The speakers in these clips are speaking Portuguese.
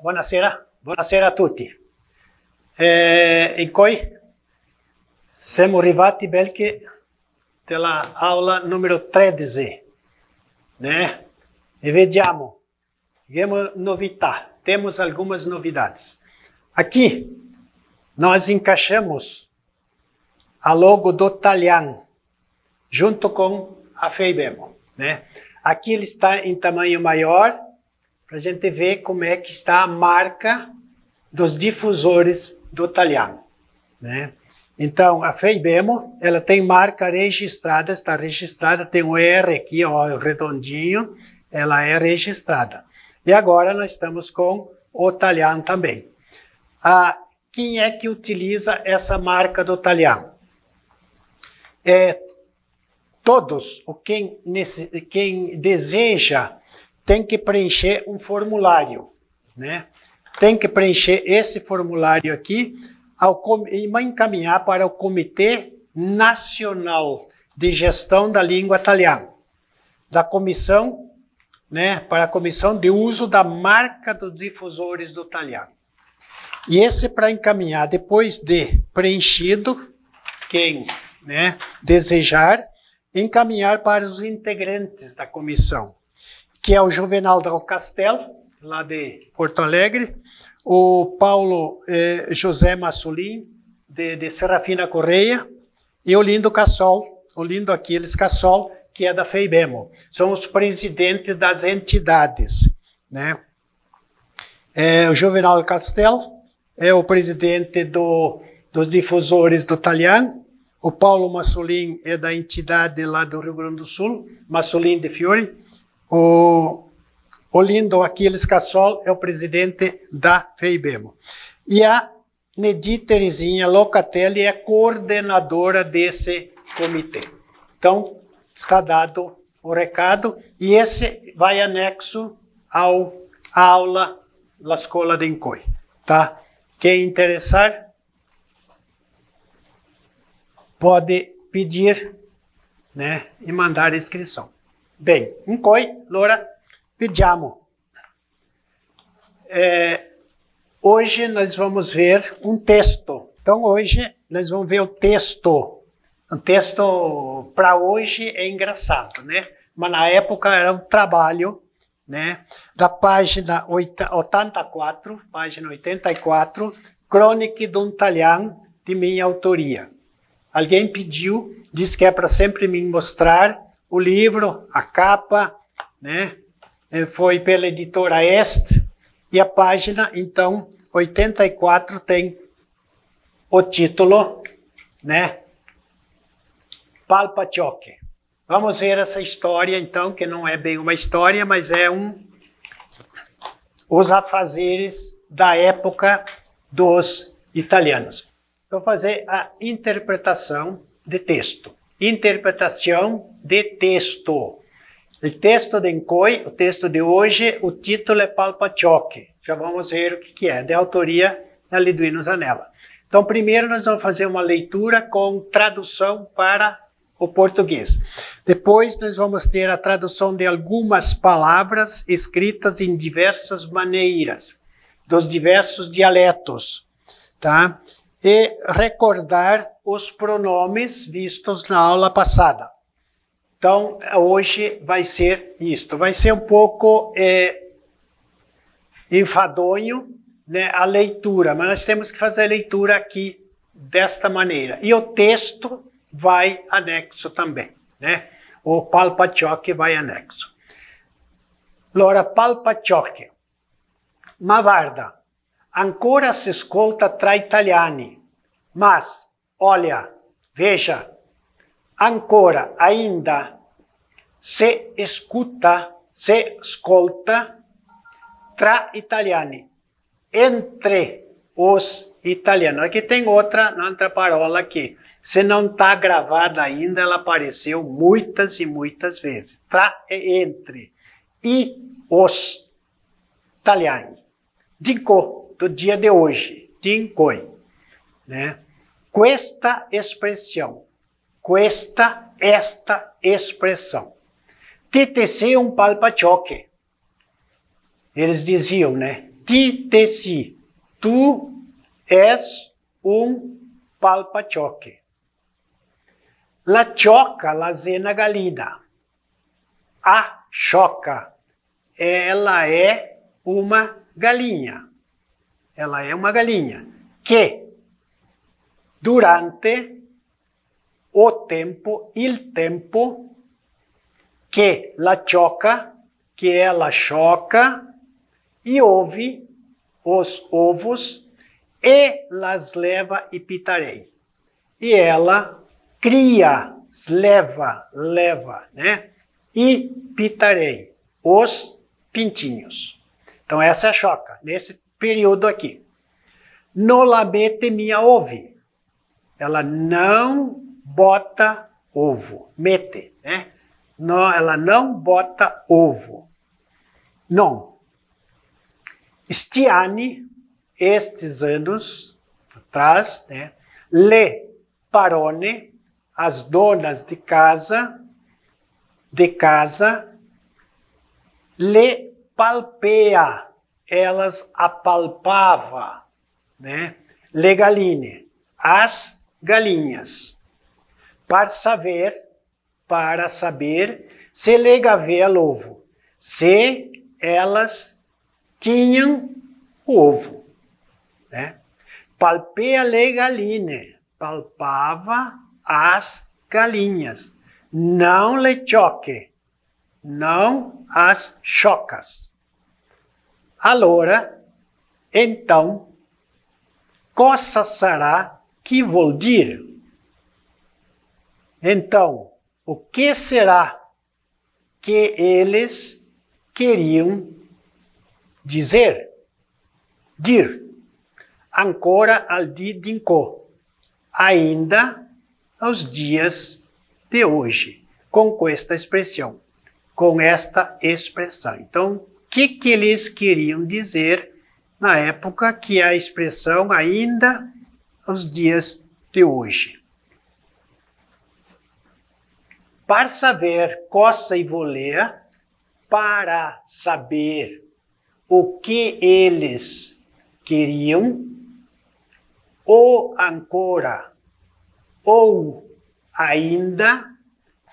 Buonasera, buonasera a tutti. In cui siamo arrivati della aula numero 13, né? E vediamo novità, temos algumas novidades. Aqui, nós encaixamos a logo do Talian, junto com a FEIBEMO, né? Aqui ele está em tamanho maior, para a gente ver como é que está a marca dos difusores do Talian, né? Então, a FEIBEMO, ela tem marca registrada, está registrada, tem um R aqui, ó, redondinho, ela é registrada. E agora nós estamos com o Talian também. Quem é que utiliza essa marca do Talian? Todos, quem deseja, tem que preencher um formulário, né? Tem que preencher esse formulário aqui e encaminhar para o Comitê Nacional de Gestão da Língua Italiana, da comissão, né? Para a comissão de uso da marca dos difusores do Talian. E esse para encaminhar, depois de preenchido, quem, né, desejar, encaminhar para os integrantes da comissão, que é o Juvenal Dal Castello, lá de Porto Alegre, o Paulo José Massolin, de Serafina Correia, e o Lindo Cassol, o Lindo Aquiles Cassol, que é da FEIBEMO. São os presidentes das entidades, né? O Juvenal Dal Castello é o presidente dos difusores do Talian. O Paulo Massolin é da entidade lá do Rio Grande do Sul, Massolin de Fiore. O Lindo Aquiles Cassol é o presidente da FEIBEMO. E a Nedi Terezinha Locatelli é coordenadora desse comitê. Então, está dado o recado, e esse vai anexo à aula La Scuola de Incoi, tá? Quem interessar, pode pedir, né, e mandar a inscrição. Bem, Incoi, allora, vediamo. Hoje nós vamos ver um texto. Então, hoje nós vamos ver o texto. Um texto para hoje é engraçado, né? Mas na época era um trabalho, né? Da página 84, Crônica de um Talian, de minha autoria. Alguém pediu, disse que é para sempre me mostrar o livro, a capa, né? Foi pela editora Est, e a página, então, 84 tem o título, né? Palpa Ciocche. Vamos ver essa história, então, que não é bem uma história, mas é os afazeres da época dos italianos. Vou fazer a interpretação de texto. Interpretação de texto. O texto de Incoi, o texto de hoje, o título é Palpa Ciocche. Já vamos ver o que é. De autoria da Liduino Zanella. Então, primeiro nós vamos fazer uma leitura com tradução para o português. Depois nós vamos ter a tradução de algumas palavras escritas em diversas maneiras, dos diversos dialetos, tá? E recordar os pronomes vistos na aula passada. Então, hoje vai ser isto. Vai ser um pouco enfadonho, né, a leitura, mas nós temos que fazer a leitura aqui desta maneira. E o texto vai anexo também, né? O Palpa Ciocche vai anexo. Allora, Palpa Ciocche. Ma guarda, ancora si ascolta tra italiani, mas, olha, veja, ancora, ainda, se ascolta tra italiani, entre os italianos. Aqui tem outra parola aqui. Se não está gravada ainda, ela apareceu muitas e muitas vezes. Tra e entre. E os italiani. Dico, do dia de hoje. Dincoi. Né? Esta expressão. Esta expressão. TTC palpa ciocche. Eles diziam, né? ti teci, tu és palpachoque. La choca, la zena galina. A choca, ela é uma galinha. Ela é uma galinha que, durante il tempo, que la choca, que ela choca e ouve os ovos e las leva e pitarei. E ela cria, leva, né? E pitarei, os pintinhos. Então essa é a choca, nesse período aqui. No la mete minha ouve. Ela não bota ovo. Mete, né? Não, ela não bota ovo. Não. Stiani, estes anos atrás, né? Le parone, as donas de casa, le palpea, elas apalpava, né? Le galine, as galinhas. Para saber se le gavea l'ovo, se elas tinham o ovo, né? Palpea le galine, palpava as galinhas, não le choque, não as chocas. Allora, então, cosa sarà que vou dir? Então, o que será que eles queriam dizer? Dir. Ancora al di d'inco. Ainda aos dias de hoje. Com esta expressão. Com esta expressão. Então, o que eles queriam dizer na época que a expressão ainda aos dias de hoje? Para saber cosa e voler, para saber o que eles queriam, ou ancora, ou ainda,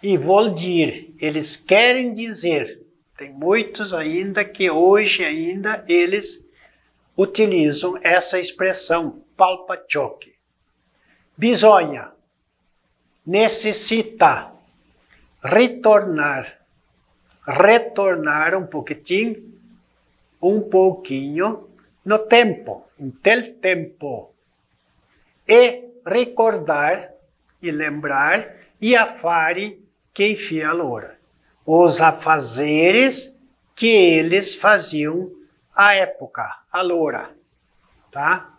e vou dir, eles querem dizer. Tem muitos ainda que hoje ainda eles utilizam essa expressão, palpachoque. Bisogna, necessita, retornar um pouquinho no tempo, intel tempo, e recordar e lembrar e affari que fia allora, os afazeres que eles faziam à época, allora, tá?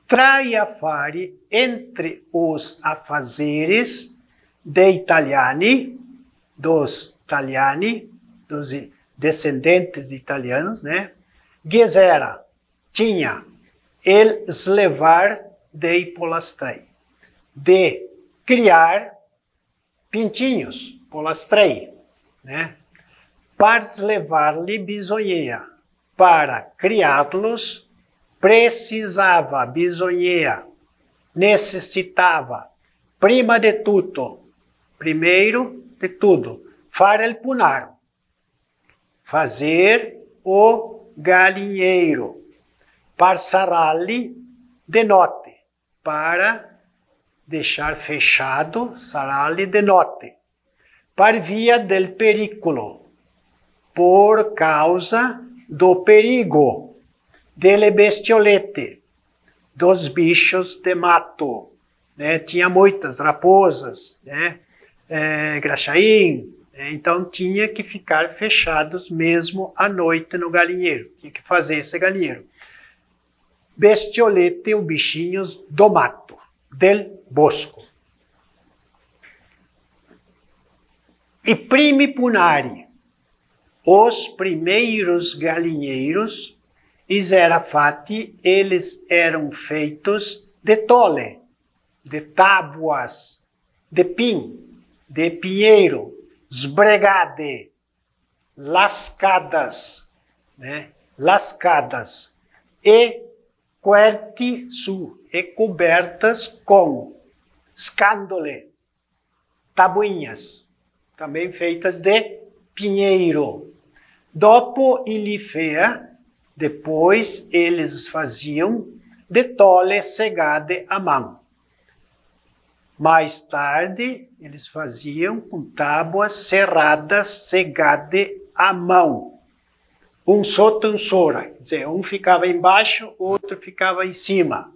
Trai affari entre os afazeres de italiani, dos descendentes de italianos, né? Gesera, tinha, el slevar dei polastrei, de criar pintinhos, polastrei, né? Para slevar-lhe bisogneia, para criá-los, precisava, bisogneia, necessitava, prima de tutto, primeiro de tudo, fare il punaro, fazer o galinheiro, passarali de notte, para deixar fechado, sarali de notte, par via del pericolo, por causa do perigo, delle bestiolette, dos bichos de mato, né? Tinha muitas raposas, né? Graxaim, né? Então tinha que ficar fechados mesmo à noite no galinheiro, tinha que fazer esse galinheiro. Bestiolette, os bichinhos do mato, del bosco. E primi punari, os primeiros galinheiros, era fatti, eles eram feitos de tole, de tábuas, de pinheiro, sbregade, lascadas, né? lascadas e coerte su, e cobertas com scandole, tabuinhas, também feitas de pinheiro. Dopo ilifea, depois eles faziam de tole segade à mão. Mais tarde, eles faziam com tábuas serradas segade à mão. Um sotto um sora, quer dizer, um ficava embaixo, outro ficava em cima,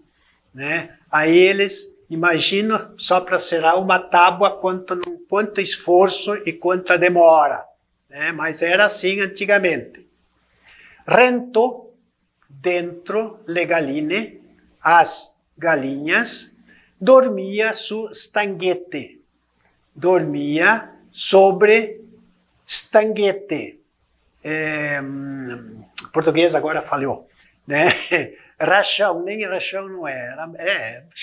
né? Aí eles, imagina, só para serrar uma tábua, quanto esforço e quanta demora, né? Mas era assim antigamente. Rento, dentro, le galline, as galinhas, dormia su stanghete, dormia sobre stanghete. Português agora falhou, né? Rachão, nem rachão não era,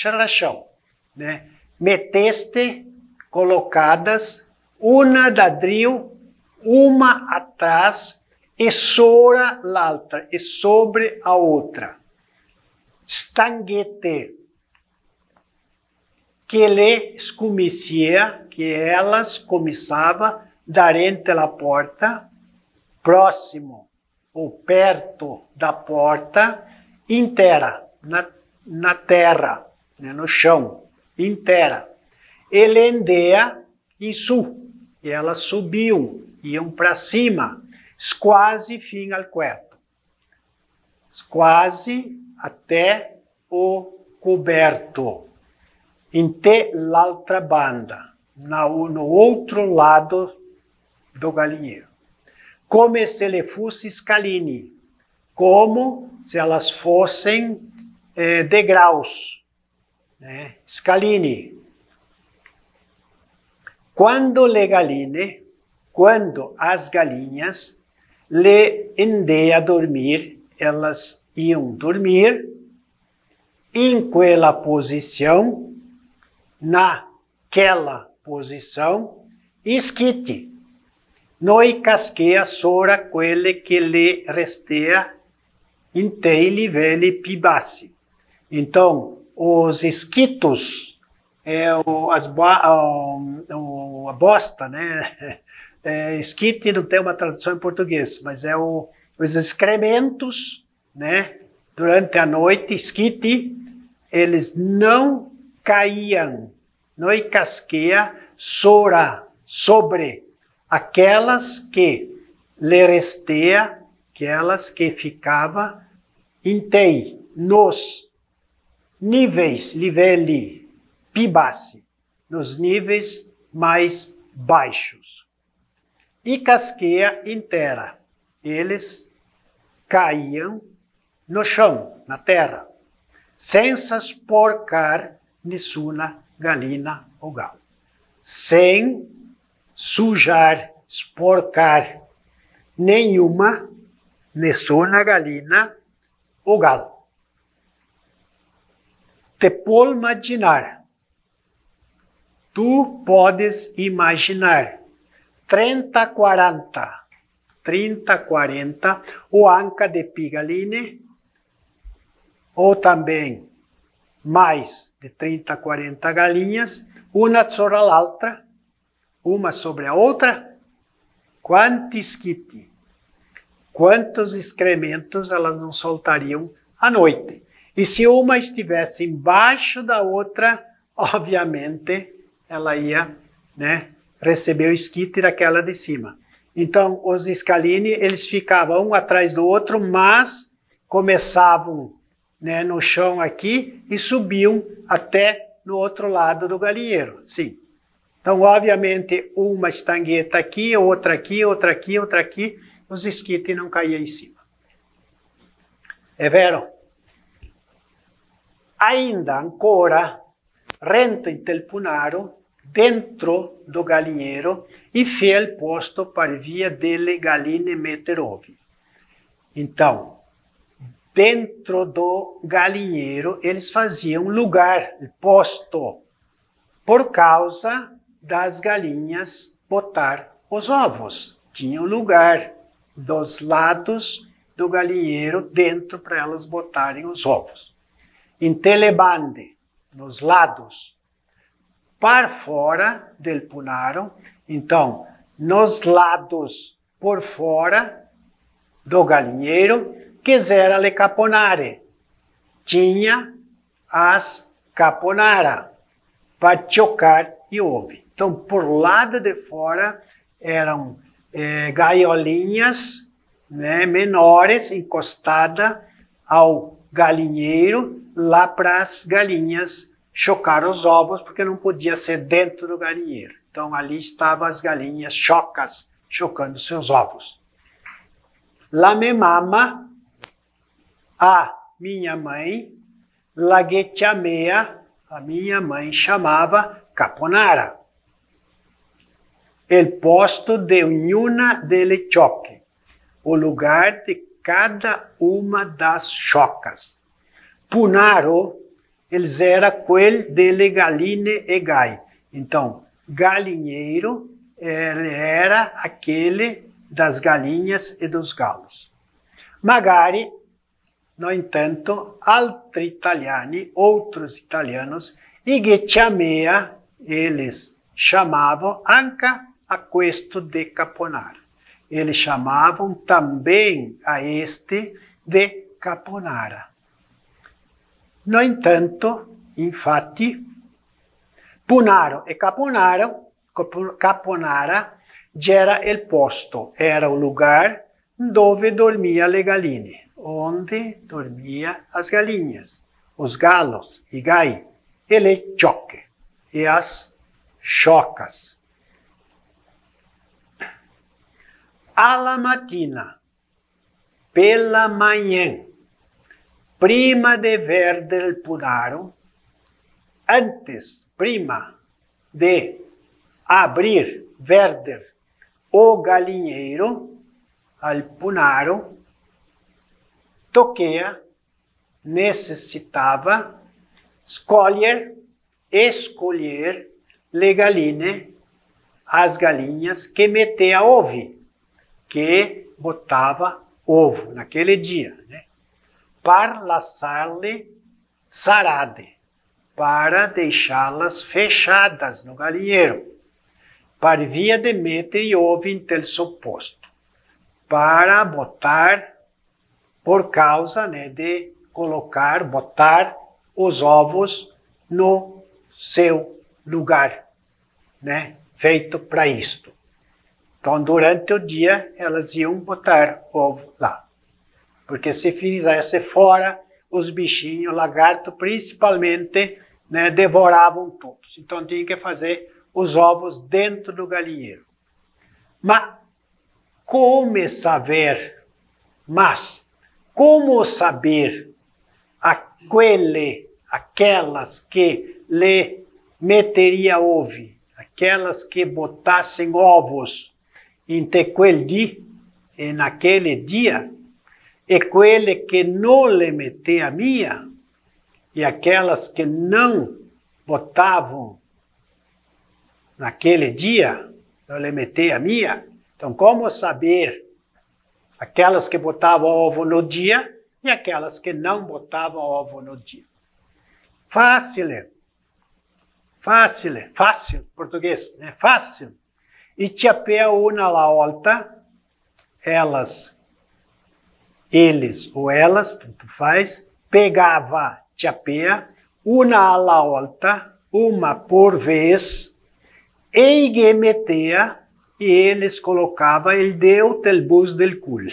rachão, né? Meteste colocadas, uma dadril, uma atrás, e sora l'altra, e sobre a outra. Stanghete, que le scumicia, que elas começavam darente la porta, próximo ou perto da porta, inteira, na terra, né, no chão, inteira. Ele andea em su, e elas subiam, iam para cima, quase fim ao quarto, quase até o coberto, inte l'altra banda, no outro lado do galinheiro. Come se le fosse scalini, como se elas fossem degraus, né? Scalini. Quando as galinhas le endea a dormir, elas iam dormir em aquela posição, naquela posição, esquite. Noi casquea sora quelle che le restea in tei livelli più bassi. Então, os esquitos, a bosta, né? Esquite não tem uma tradução em português, mas os excrementos, né? Durante a noite, esquite, eles não caíam. Noi casquea sora, sobre aquelas que le restea, aquelas que ficava intei, nos níveis, livelli più bassi, nos níveis mais baixos. E casqueia inteira, eles caíam no chão, na terra, sem sporcar nessuna galina ou galo, sem sujar, sporcar nenhuma, nessuna galina ou galo. Te può imaginar, tu podes imaginar, 30, 40, ou anca de pigaline, ou também mais de 30, 40 galinhas, uma sobre a outra, uma sobre a outra, quantos esquite, quantos excrementos elas não soltariam à noite. E se uma estivesse embaixo da outra, obviamente, ela ia, né, receber o esquite daquela de cima. Então, os scalini, eles ficavam um atrás do outro, mas começavam, né, no chão aqui e subiam até no outro lado do galinheiro, sim. Então, obviamente, uma estangueta aqui, outra aqui, outra aqui, outra aqui, os esquites não caíam em cima. É vero? Ainda, ancora, rento in telpunaro, dentro do galinheiro, e fiel posto para via delle galline metter ovi. Então, dentro do galinheiro, eles faziam lugar, posto, por causa das galinhas botar os ovos. Tinham lugar dos lados do galinheiro dentro para elas botarem os ovos. Intelebande, nos lados, para fora del punaro. Então, nos lados por fora do galinheiro, quisera le caponare. Tinha as caponara para chocar e ovo. Então, por lado de fora, eram gaiolinhas, né, menores, encostadas ao galinheiro, lá para as galinhas chocar os ovos, porque não podia ser dentro do galinheiro. Então, ali estavam as galinhas chocas, chocando seus ovos. La me mama, a minha mãe, la que chamea, a minha mãe chamava caponara. El posto de una delle choque, o lugar de cada uma das chocas. Punaro, eles era quel delle galine e gai. Então, galinheiro era aquele das galinhas e dos galos. Magari, no entanto, altri italiani, outros italianos, e che chamea, eles chamavam anche a questo de caponara. Eles chamavam também a este de caponara. No entanto, infatti, punaro e caponara era il posto, era o lugar dove dormia le galine, onde dormia as galinhas, os galos, i gai, e le choque, e as chocas. Alla mattina, pela manhã, prima de verde il punaro, antes, prima de abrir, verder, o galinheiro, al punaro, toquea, necessitava, escolher le galine, as galinhas que metea ovo, que botava ovo naquele dia, né? Para lasciarle sarade, para deixá-las fechadas no galinheiro, para via de mettere ovo in tel suposto, para botar, por causa, né, de botar os ovos no seu lugar, né, feito para isto. Então, durante o dia, elas iam botar ovo lá. Porque se fizesse fora, os bichinhos, lagarto principalmente, né, devoravam todos. Então, tinha que fazer os ovos dentro do galinheiro. Mas, como saber aquelas que lhe meteria ovo, aquelas que botassem ovos naquele dia, e quelle que não lhe metia mia, e aquelas que não botavam naquele dia, não lhe metia mia. Então, como saber aquelas que botavam ovo no dia e aquelas que não botavam ovo no dia? Fácil, português, né? Fácil. E chapéu uma la volta, eles ou elas, tanto faz, pegava chapéu, uma la volta, uma por vez, e metia, e eles colocavam o dedo del bus del cul.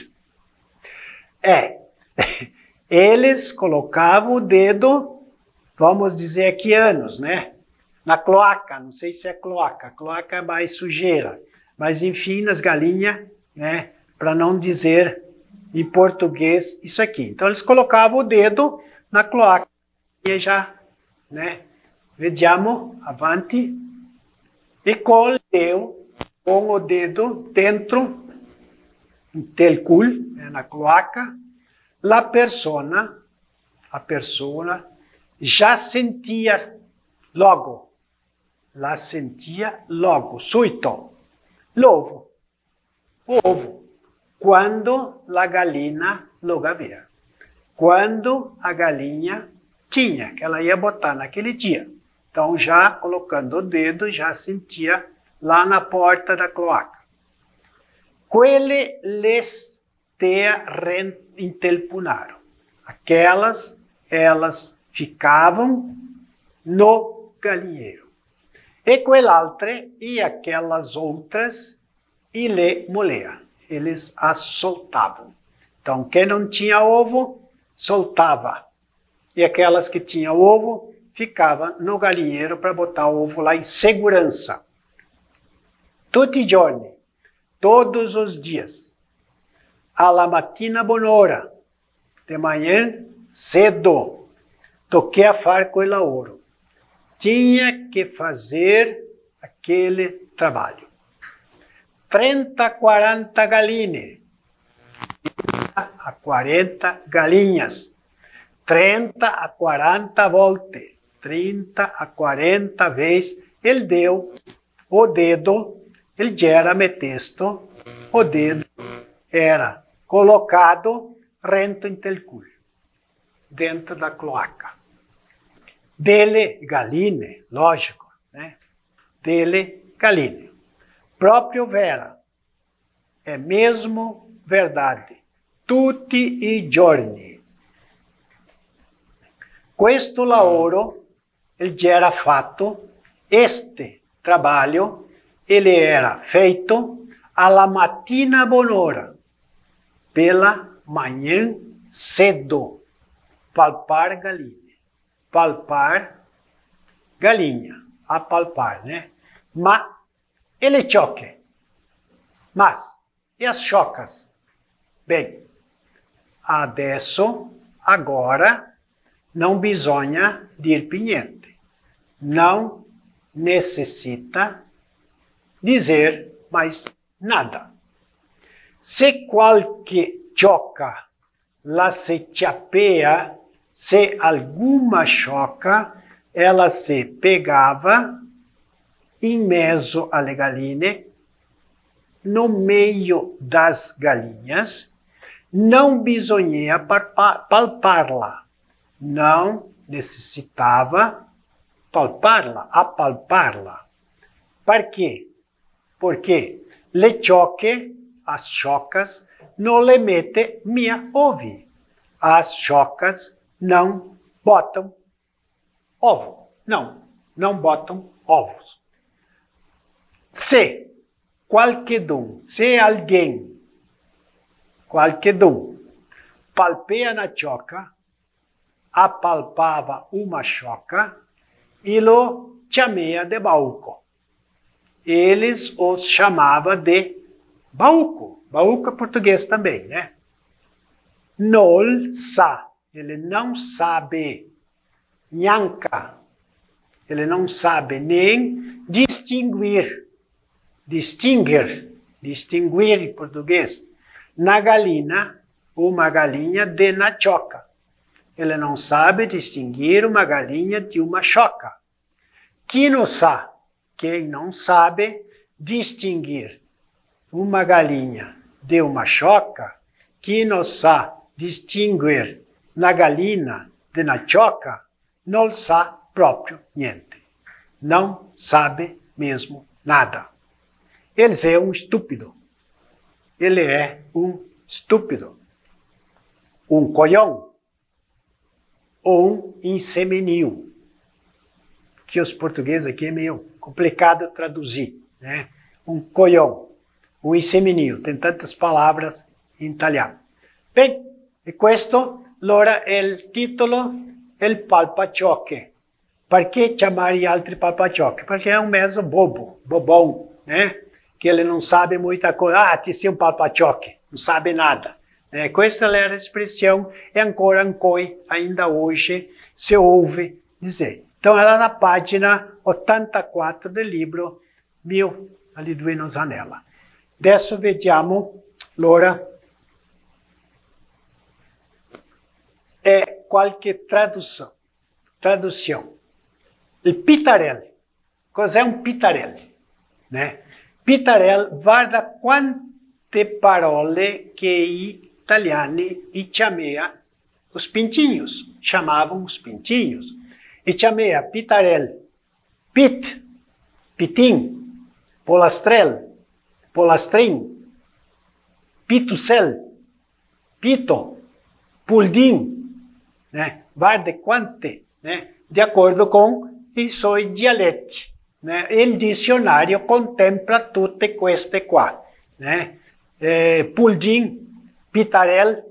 Eles colocavam o dedo, vamos dizer aqui anos, né? Na cloaca, não sei se é cloaca é mais sujeira, mas enfim, nas galinhas, né, para não dizer em português isso aqui. Então, eles colocavam o dedo na cloaca e já, né, vediamo, avanti, e com o dedo dentro del cul, né, na cloaca, a persona já sentia logo, subito, o ovo, quando a galinha logo havia. Quando a galinha tinha, que ela ia botar naquele dia. Então, já colocando o dedo, já sentia lá na porta da cloaca. Quelle les tea intelpunaram. Aquelas, elas ficavam no galinheiro. E quell'altre, e aquelas outras, e le molea. Eles as soltavam. Então, quem não tinha ovo, soltava. E aquelas que tinham ovo, ficava no galinheiro para botar o ovo lá em segurança. Tutti i giorni, todos os dias. Alla mattina buon'ora, de manhã cedo, toquei a far quel lavoro. Tinha que fazer aquele trabalho. 30, 40 galine, a 40 galinhas. 30 a 40 volte, 30 a 40 vezes, ele deu o dedo, ele era metesto, o dedo era colocado rento intel cul, dentro da cloaca. Dele galine, lógico, né? Dele galine. Próprio vera, é mesmo verdade, tutti i giorni. Questo lavoro, ele era fatto, este trabalho, ele era feito alla mattina buon'ora, pela manhã cedo, palpar galinha. Palpar galinha, apalpar, né? Ma ele choque. Mas, e as chocas? Bem, adesso, agora, não bisogna dir niente. Não necessita dizer mais nada. Se qualche choca la se chapea, se alguma choca, ela se pegava in mezzo alle galline, no meio das galinhas, não bisogna palpar-la, não necessitava palpar-la, apalpar-la. Por quê? Porque le choque, as chocas, não le mete mia ovi. As chocas não botam ovo. Não botam ovos. Se alguém, palpeia na choca, apalpava uma choca e lo chamea de bauco. Eles os chamavam de bauco. Bauco é português também, né? Nol sa, ele não sabe. Nhanca, ele não sabe nem distinguir. Distinguir em português. Na galina, uma galinha de na choca. Ele não sabe distinguir uma galinha de uma choca. Quem não sabe? Quem não sabe distinguir uma galinha de uma choca, quem não sabe distinguir na galina de na choca, não sabe próprio niente. Não sabe mesmo nada. Ele é um estúpido. Ele é um estúpido. Um coião. Ou um insemenil. Que os portugueses aqui é meio complicado traduzir, né? Um coião, um insemenil, tem tantas palavras em italiano. Bem, e questo allora è il titolo, il palpaciocche. Perché chiamare gli altri palpaciocche? Perché è un mezzo bobão, né? Que ele não sabe muita coisa. Ah, ti sei um palpaciocche, não sabe nada. Questa era a expressão, e ancora ainda hoje se ouve dizer. Então, ela na página 84 do livro, ali due no zanella. Adesso vediamo, allora, qualche traduzione. Il pitarel. Cos'è un pitarel? Pitarel, guarda quante parole che italiani e chamea os pintinhos, chamavam os pintinhos. E chamea pitarel, pit, pitim, polastrel, polastrim, pitucel, pito, puldim, né? Varde quante, né? De acordo com i suoi dialetti. Né? Il dicionário contempla tutte queste qua. Né? Puldim, pitarel,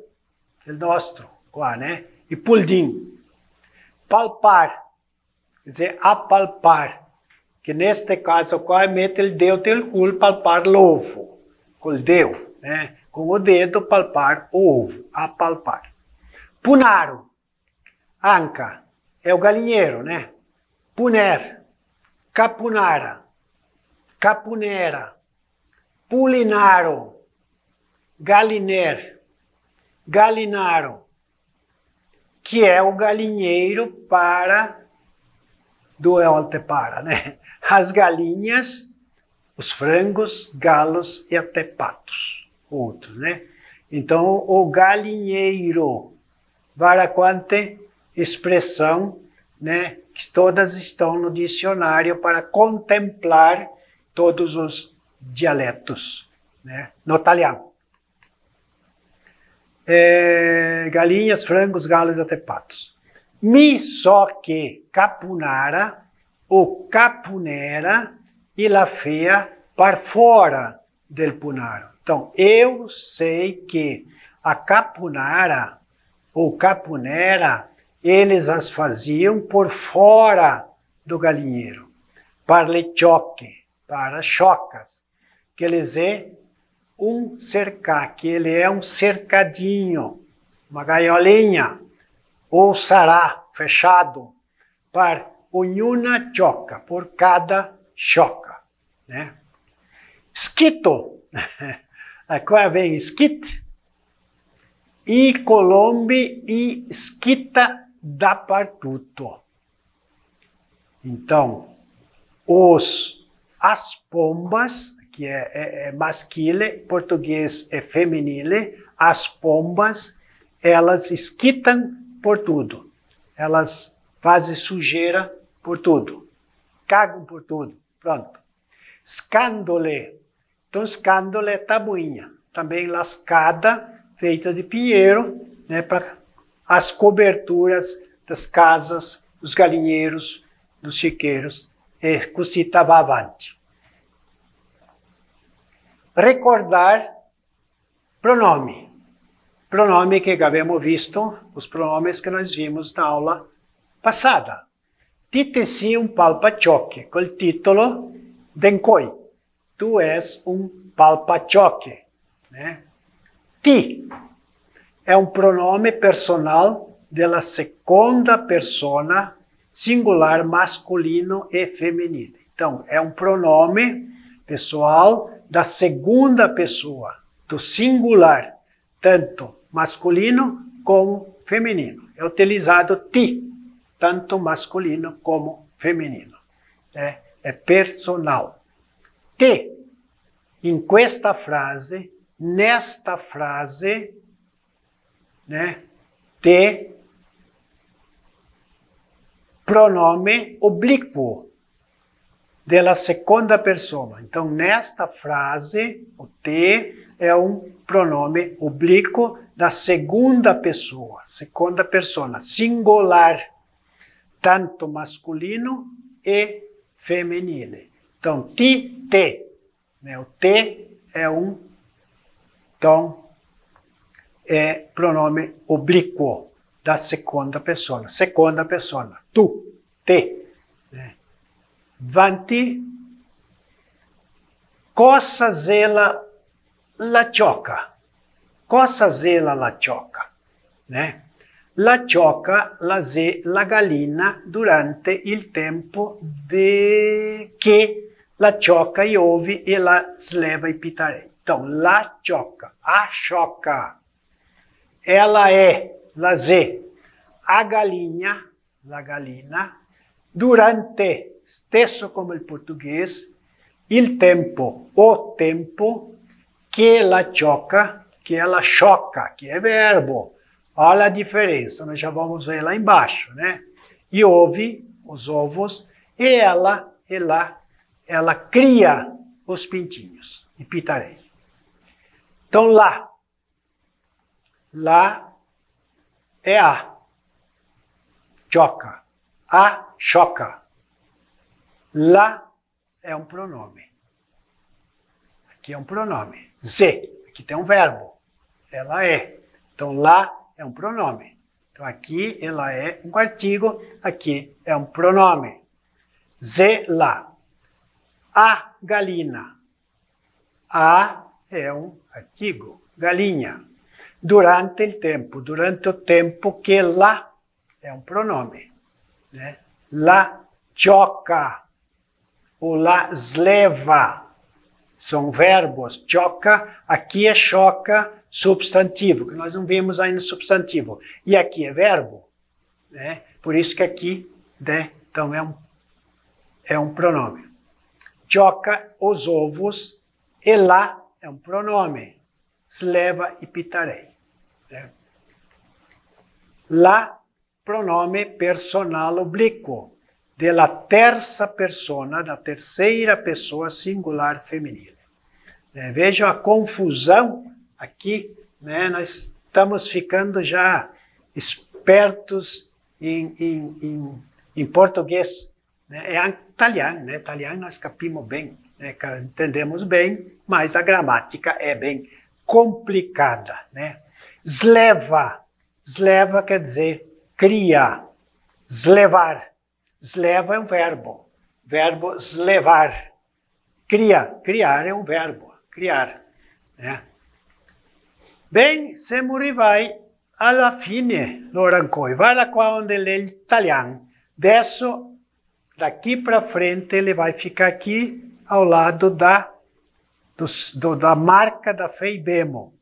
il nostro qua, né? E puldim. Palpar, quer dizer, apalpar, que neste caso qua mette il dedo del cul palpar l'ovo, col dedo, né? Com o dedo palpar o ovo, apalpar. Punaro, anca, é o galinheiro, né? Puner, capunara, capunera, pulinaro, galiner, galinaro, que é o galinheiro para, do volte para, né? As galinhas, os frangos, galos e até patos, outros, né? Então, o galinheiro, para quante expressão, né? Que todas estão no dicionário para contemplar todos os dialetos, né? No italiano. Galinhas, frangos, galos e até patos. Mi so que capunara ou capunera e la fea para fora del punaro. Então, eu sei que a capunara ou capunera, eles as faziam por fora do galinheiro, para le choque, para chocas, que eles é um cercar, que ele é um cercadinho, uma gaiolinha, ou sará, fechado, para ognuna choca, por cada choca, né? Schito, agora vem skit, e colombi e skita dappertutto. Então, as pombas, que é masculino, português é feminino, as pombas, elas esquitam por tudo. Elas fazem sujeira por tudo. Cagam por tudo. Pronto. Scandole. Então, scandole é tabuinha. Também lascada, feita de pinheiro, né, para as coberturas das casas, dos galinheiros, dos chiqueiros, e cosita va avanti. Recordar pronome. Pronome que abbiamo visto, os pronomes que nós vimos na aula passada. Ti tesi un palpacioche, col titolo Dencoi. Tu és um palpacioche. Né? Ti é um pronome personal della seconda persona, singular masculino e feminino. Então, é um pronome pessoal da segunda pessoa, do singular, tanto masculino como feminino. É utilizado ti, tanto masculino como feminino. É personal. Te, in questa frase, nesta frase, né, te, pronome oblíquo della seconda persona. Então, nesta frase, o te é um pronome oblíquo da segunda pessoa, segunda persona, singular, tanto masculino e feminino. Então, ti, te. Né? O te é então, é pronome oblíquo da segunda pessoa. Segunda pessoa. Tu, te. Né? Vanti. Cosa zela la cioca. Cosa zela la cioca. Né? La cioca la gallina durante il tempo che la cioca gli ovi e la sleva i pitarelli. Então, la cioca, a choca, ela é, la zê, a galinha, la gallina, durante, stesso come il português, il tempo, o tempo, che la cioca, que ela choca, que é verbo. Olha a diferença, nós já vamos ver lá embaixo, né? E ouve os ovos, e ela cria os pintinhos, e pitarei. Então, lá é a, choca, a choca. Lá é um pronome. Aqui é um pronome. Z, aqui tem um verbo. Ela é. Então, lá é um pronome. Então, aqui ela é um artigo, aqui é um pronome. Z, lá. A galina. A é um artigo. Galinha. Durante o tempo que lá é um pronome. Né? Lá choca. Ou lá sleva. São verbos. Choca, aqui é choca, substantivo, que nós não vimos ainda substantivo. E aqui é verbo. Né? Por isso que aqui, né, então é um pronome. Choca os ovos, e lá é um pronome. Sleva e pitarei. Né? Lá, pronome personal oblíquo. Da terceira pessoa singular feminina. Vejam a confusão aqui, né? Nós estamos ficando já espertos em português. Né? É italiano, né? Italiano nós capimos bem, né? Entendemos bem, mas a gramática é bem complicada. Né? Sleva quer dizer cria, slevar. Sleva é um verbo. Verbo slevar. Criar é um verbo. Criar. Né? Bem, siamo arrivati alla fine, Lorancoi. Guarda qua onde lê italiano. Adesso, daqui para frente, ele vai ficar aqui ao lado da marca da FEIBEMO.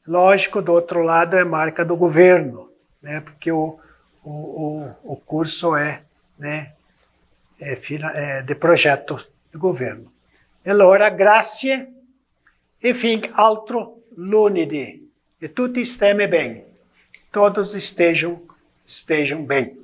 Lógico, do outro lado é a marca do governo, né? Porque o curso é, né, de projeto do governo. Allora, grazie e fin altro lunedì. E tutti stiamo bem. Todos estejam bem.